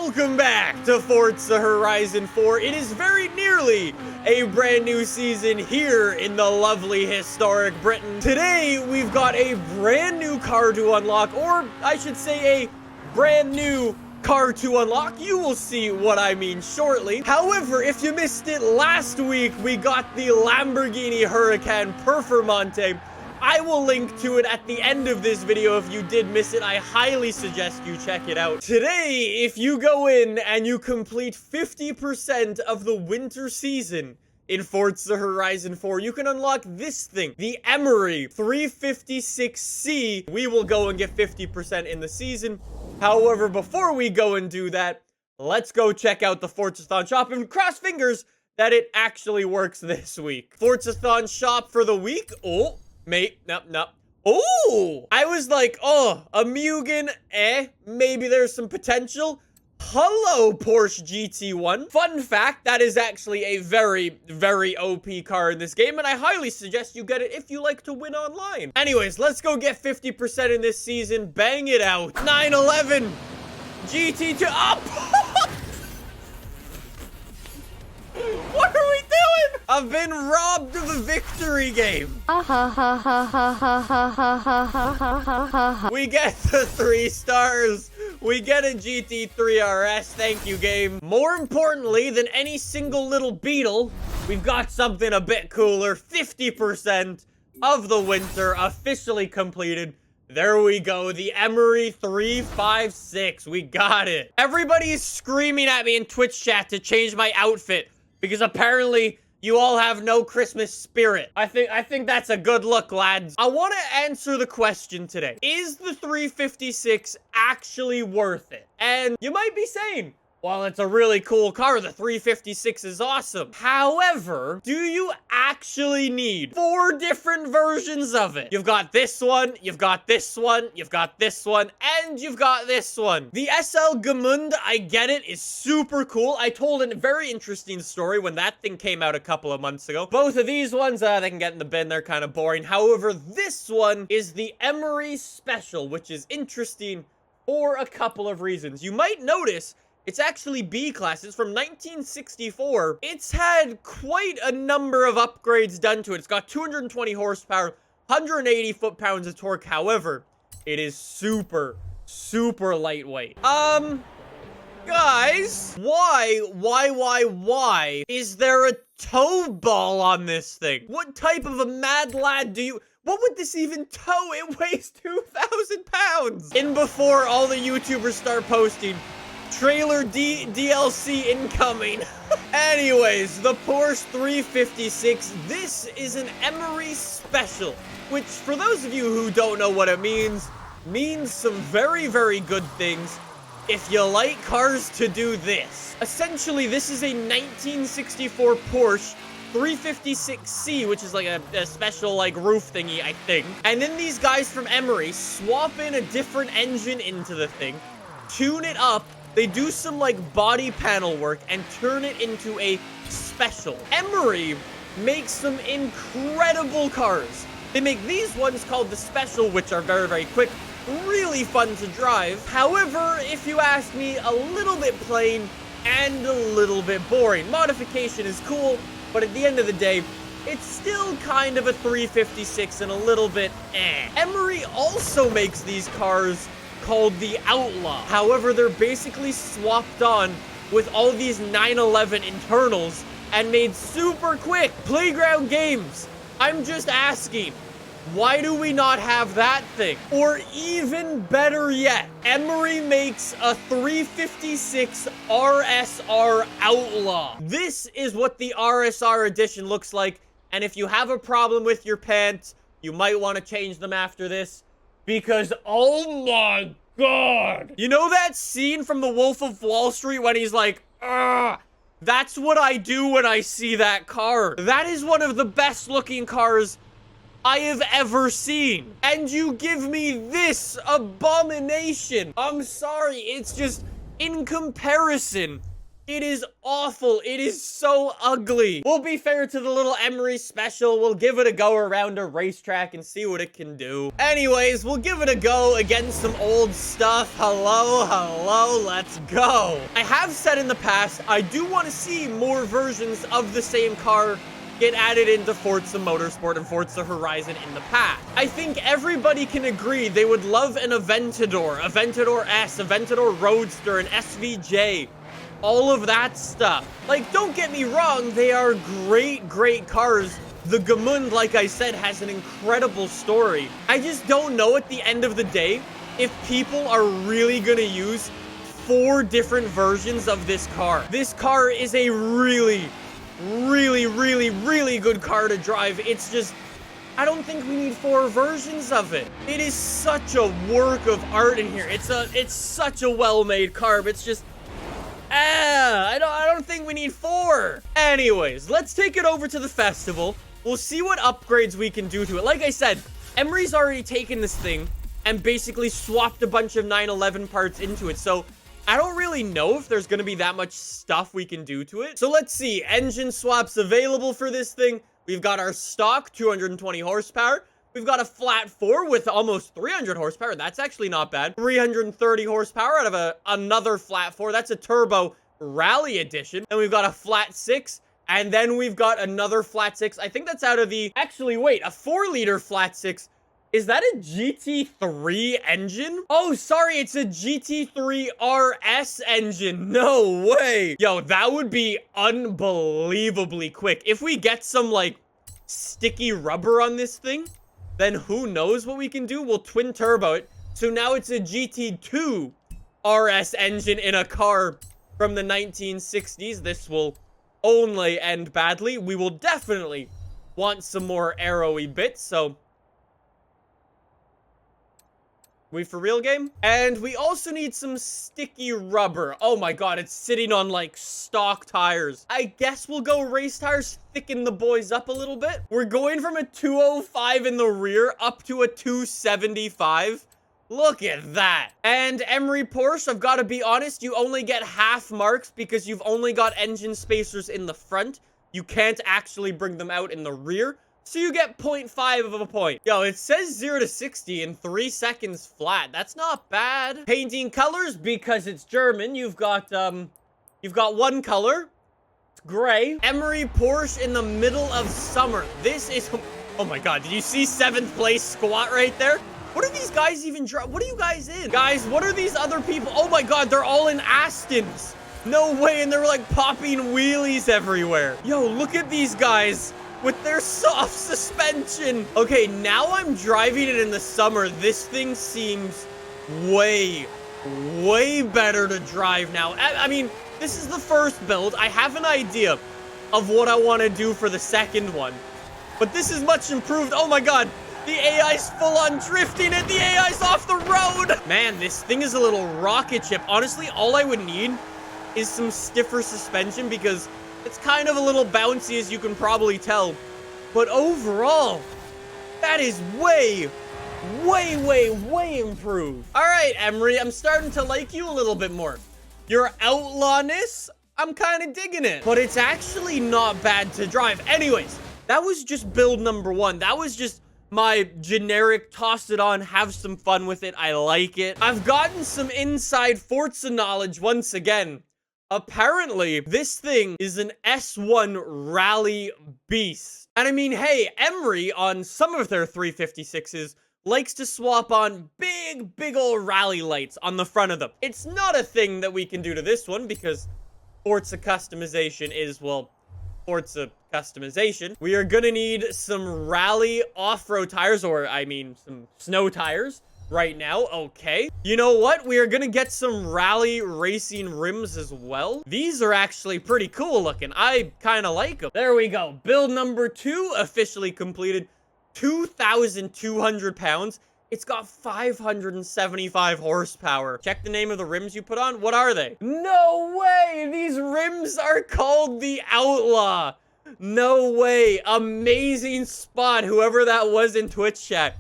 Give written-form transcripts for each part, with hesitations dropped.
Welcome back to Forza Horizon 4. It is very nearly a brand new season here in the lovely historic Britain. Today, we've got a brand new car to unlock, or I should say a brand new car to unlock. You will see what I mean shortly. However, if you missed it last week, we got the Lamborghini Huracan Performante. I will link to it at the end of this video if you did miss it. I highly suggest you check it out. Today, if you go in and you complete 50% of the winter season in Forza Horizon 4, you can unlock this thing, the Emory 356C. We will go and get 50% in the season. However, before we go and do that, let's go check out the Forzathon shop and cross fingers that it actually works this week. Forzathon shop for the week. Oh. Mate, no. Oh! I was like, oh, a Mugen, maybe there's some potential. Hello, Porsche GT1. Fun fact, that is actually a very, very OP car in this game, and I highly suggest you get it if you like to win online. Anyways, let's go get 50% in this season. Bang it out. 911 GT2 up! What are we doing? I've been robbed of a victory game. We get the 3 stars. We get a GT3 RS. Thank you, game. More importantly than any single little beetle, we've got something a bit cooler. 50% of the winter officially completed. There we go, the Emory 356. We got it. Everybody is screaming at me in Twitch chat to change my outfit because apparently you all have no Christmas spirit. I think that's a good look, lads. I want to answer the question today. Is the 356 actually worth it? And you might be saying, well, it's a really cool car. The 356 is awesome. However, do you actually need 4 different versions of it? You've got this one, you've got this one, you've got this one, and you've got this one. The SL Gemund, I get it, is super cool. I told a very interesting story when that thing came out a couple of months ago. Both of these ones, they can get in the bin. They're kind of boring. However, this one is the Emory Special, which is interesting for a couple of reasons. You might notice it's actually B-class. It's from 1964. It's had quite a number of upgrades done to it. It's got 220 horsepower, 180 foot-pounds of torque. However, it is super, super lightweight. Guys, why is there a tow ball on this thing? What type of a mad lad do you... What would this even tow? It weighs 2,000 pounds. And before all the YouTubers start posting, trailer DLC incoming. Anyways, the Porsche 356. This is an Emory Special, which for those of you who don't know what it means some very, very good things if you like cars to do this. Essentially, this is a 1964 Porsche 356C, which is like a special like roof thingy, I think. And then these guys from Emory swap in a different engine into the thing, tune it up. They do some, like, body panel work and turn it into a special. Emory makes some incredible cars. They make these ones called the Special, which are very, very quick, really fun to drive. However, if you ask me, a little bit plain and a little bit boring. Modification is cool, but at the end of the day, it's still kind of a 356 and a little bit Emory also makes these cars called the Outlaw. However, they're basically swapped on with all these 911 internals and made super quick playground games. I'm just asking, why do we not have that thing? Or even better yet, Emory makes a 356 RSR Outlaw. This is what the RSR edition looks like, and if you have a problem with your pants, you might want to change them after this. Because, oh my God. You know that scene from The Wolf of Wall Street when he's like, ugh? That's what I do when I see that car. That is one of the best looking cars I have ever seen. And you give me this abomination. I'm sorry, it's just, in comparison It is awful. It is so ugly. We'll be fair to the little Emory special. We'll give it a go around a racetrack and see what it can do. Anyways, we'll give it a go against some old stuff. Hello, let's go. I have said in the past, I do want to see more versions of the same car get added into Forza Motorsport and Forza Horizon in the past. I think everybody can agree they would love an Aventador, Aventador S, Aventador Roadster, an SVJ, all of that stuff. Like, don't get me wrong, they are great cars. The Gemund, like I said, has an incredible story. I just don't know at the end of the day if people are really gonna use 4 different versions of this car. This car is a really good car to drive. It's just, I don't think we need 4 versions of it. It is such a work of art in here. It's such a well-made car, but it's just, I don't think we need 4. Anyways, let's take it over to the festival. We'll see what upgrades we can do to it. Like I said, Emory's already taken this thing and basically swapped a bunch of 911 parts into it, so I don't really know if there's going to be that much stuff we can do to it. So let's see. Engine swaps available for this thing. We've got our stock 220 horsepower. We've got a flat 4 with almost 300 horsepower. That's actually not bad. 330 horsepower out of another flat 4. That's a turbo rally edition. And we've got a flat 6. And then we've got another flat 6. I think that's out of the... Actually, wait. A 4-liter flat 6. Is that a GT3 engine? Oh, sorry, it's a GT3 RS engine. No way. Yo, that would be unbelievably quick. If we get some, like, sticky rubber on this thing, then who knows what we can do? We'll twin turbo it. So now it's a GT2 RS engine in a car from the 1960s. This will only end badly. We will definitely want some more arrowy bits, so... We for real, game? And we also need some sticky rubber. Oh my god, it's sitting on like stock tires. I guess we'll go race tires, thicken the boys up a little bit. We're going from a 205 in the rear up to a 275. Look at that. And Emory Porsche, I've got to be honest, you only get half marks because you've only got engine spacers in the front. You can't actually bring them out in the rear. So you get 0.5 of a point. Yo, it says 0 to 60 in 3 seconds flat. That's not bad. Painting colors, because it's German. You've got one color. It's gray. Emory Porsche in the middle of summer. This is... Oh my god, did you see 7th place squat right there? What are these guys even What are you guys in? Guys, what are these other people? Oh my god, they're all in Astons. No way, and they're like popping wheelies everywhere. Yo, look at these guys with their soft suspension. Okay, now I'm driving it in the summer. This thing seems way better to drive now. I mean, this is the first build. I have an idea of what I want to do for the second one, but this is much improved. Oh my god, the AI's full on drifting and the AI's off the road. Man, this thing is a little rocket ship. Honestly, all I would need is some stiffer suspension because it's kind of a little bouncy, as you can probably tell. But overall, that is way improved. All right, Emory, I'm starting to like you a little bit more. Your outlawness, I'm kind of digging it. But it's actually not bad to drive. Anyways, that was just build number 1. That was just my generic, toss it on, have some fun with it. I like it. I've gotten some inside Forza knowledge once again. Apparently, this thing is an S1 rally beast. And I mean, hey, Emory on some of their 356s likes to swap on big old rally lights on the front of them. It's not a thing that we can do to this one because Forza customization is, well, Forza customization. We are gonna need some rally off-road tires, or I mean, some snow tires. Right now, okay. You know what? We are gonna get some rally racing rims as well. These are actually pretty cool looking. I kind of like them. There we go. Build number 2 officially completed. 2,200 pounds. It's got 575 horsepower. Check the name of the rims you put on. What are they? No way! These rims are called the Outlaw. No way. Amazing spot, whoever that was in Twitch chat.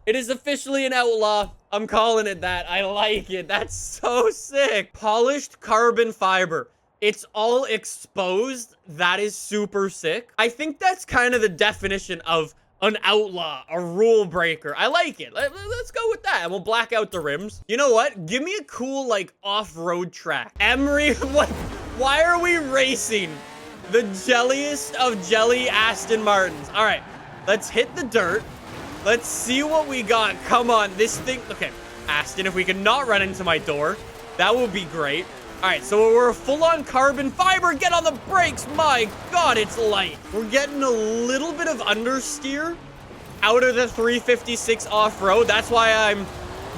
It is officially an Outlaw. I'm calling it that. I like it. That's so sick. Polished carbon fiber. It's all exposed. That is super sick. I think that's kind of the definition of an outlaw, a rule breaker. I like it. Let's go with that. And we'll black out the rims. You know what? Give me a cool, like, off-road track. Emory, what? Why are we racing the jelliest of jelly Aston Martins? All right, let's hit the dirt. Let's see what we got. Come on, this thing. Okay, Aston, if we can not run into my door, that would be great. All right, so we're full-on carbon fiber. Get on the brakes. My God, it's light. We're getting a little bit of understeer out of the 356 off-road. That's why I'm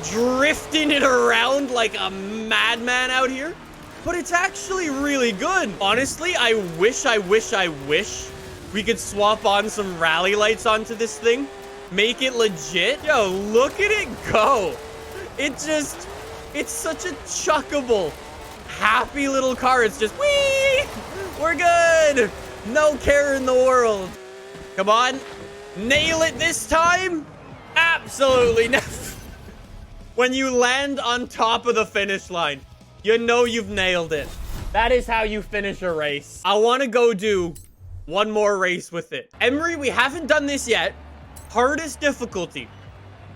drifting it around like a madman out here. But it's actually really good. Honestly, I wish we could swap on some rally lights onto this thing. Make it legit. Yo, look at it go. It's such a chuckable, happy little car. It's just, whee! We're good. No care in the world. Come on. Nail it this time. Absolutely no. When you land on top of the finish line, you know you've nailed it. That is how you finish a race. I want to go do one more race with it. Emory, we haven't done this yet. Hardest difficulty.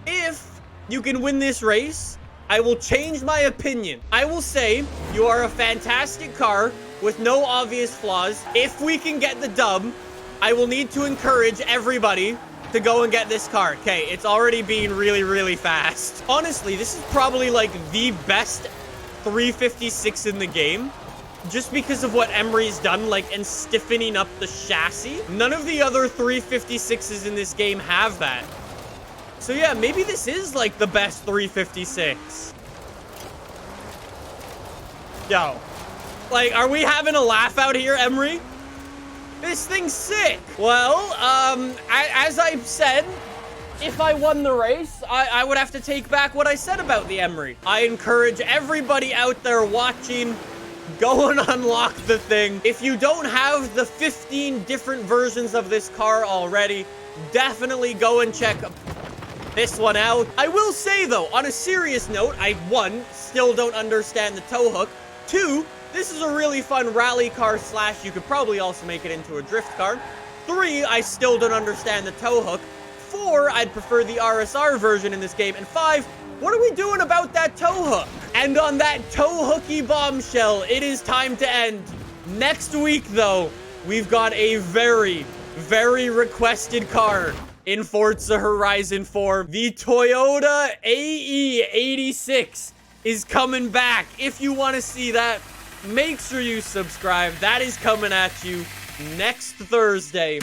If you can win this race, I will change my opinion. I will say you are a fantastic car with no obvious flaws. If we can get the dub, I will need to encourage everybody to go and get this car. Okay, it's already being really, really fast. Honestly, this is probably like the best 356 in the game, just because of what Emory's done, like, and stiffening up the chassis. None of the other 356s in this game have that. So yeah, maybe this is like the best 356. Yo, like, are we having a laugh out here, Emory? This thing's sick. Well, as I said, if I won the race, I would have to take back what I said about the Emory. I encourage everybody out there watching, go and unlock the thing. If you don't have the 15 different versions of this car already, definitely go and check this one out. I will say, though, on a serious note, I, 1, still don't understand the tow hook. 2, this is a really fun rally car / you could probably also make it into a drift car. 3, I still don't understand the tow hook. 4, I'd prefer the RSR version in this game. And 5, what are we doing about that tow hook? And on that tow hooky bombshell, it is time to end. Next week, though, we've got a very, very requested car in Forza Horizon 4. The Toyota AE86 is coming back. If you want to see that, make sure you subscribe. That is coming at you next Thursday.